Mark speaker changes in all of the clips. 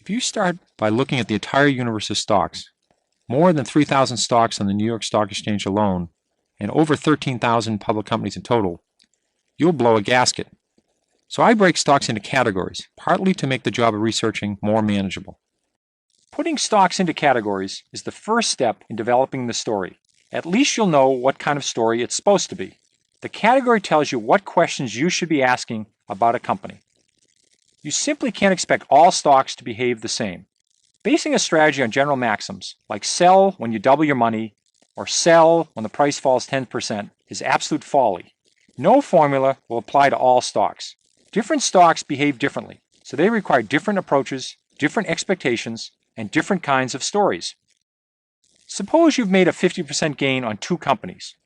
Speaker 1: If you start by looking at the entire universe of stocks, more than 3,000 stocks on the New York Stock Exchange alone, and over 13,000 public companies in total, you'll blow a gasket. So I break stocks into categories, partly to make the job of researching more manageable. Putting stocks into categories is the first step in developing the story. At least you'll know what kind of story it's supposed to be. The category tells you what questions you should be asking about a company. You simply can't expect all stocks to behave the same. Basing a strategy on general maxims, like sell when you double your money, or sell when the price falls 10%, is absolute folly. No formula will apply to all stocks. Different stocks behave differently, so they require different approaches, different expectations, and different kinds of stories. Suppose you've made a 50% gain on two companies.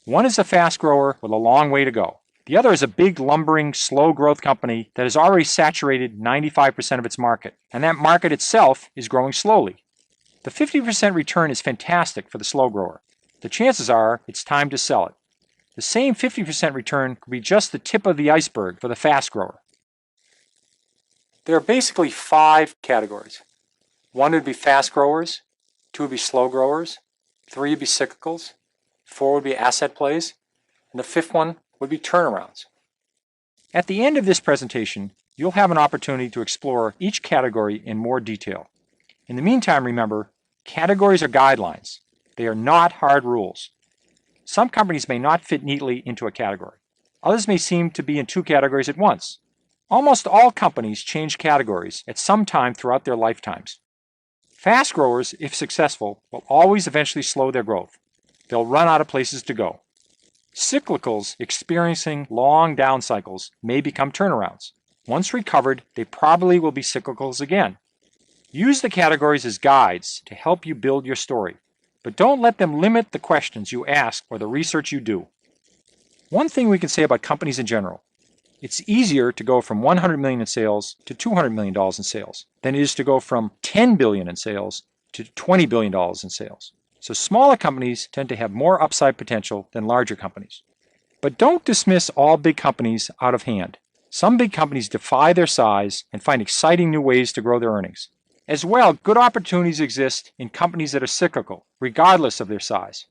Speaker 1: One is a fast grower with a long way to go. The other is a big, lumbering, slow growth company that has already saturated 95% of its market, and that market itself is growing slowly. The 50% return is fantastic for the slow grower. The chances are it's time to sell it. The same 50% return could be just the tip of the iceberg for the fast grower. There are basically 5 categories. 1 would be fast growers, 2 would be slow growers, 3 would be cyclicals, 4 would be asset plays, and the 5th one would be turnarounds. At the end of this presentation, you'll have an opportunity to explore each category in more detail. In the meantime, remember, categories are guidelines. They are not hard rules. Some companies may not fit neatly into a category. Others may seem to be in 2 categories at once. Almost all companies change categories at some time throughout their lifetimes. Fast growers, if successful, will always eventually slow their growth. They'll run out of places to go. Cyclicals experiencing long down cycles may become turnarounds. Once recovered, they probably will be cyclicals again. Use the categories as guides to help you build your story, but don't let them limit the questions you ask or the research you do. One thing we can say about companies in general: it's easier to go from $100 million in sales to $200 million in sales than it is to go from $10 billion in sales to $20 billion in sales. So smaller companies tend to have more upside potential than larger companies. But don't dismiss all big companies out of hand. Some big companies defy their size and find exciting new ways to grow their earnings. As well, good opportunities exist in companies that are cyclical, regardless of their size.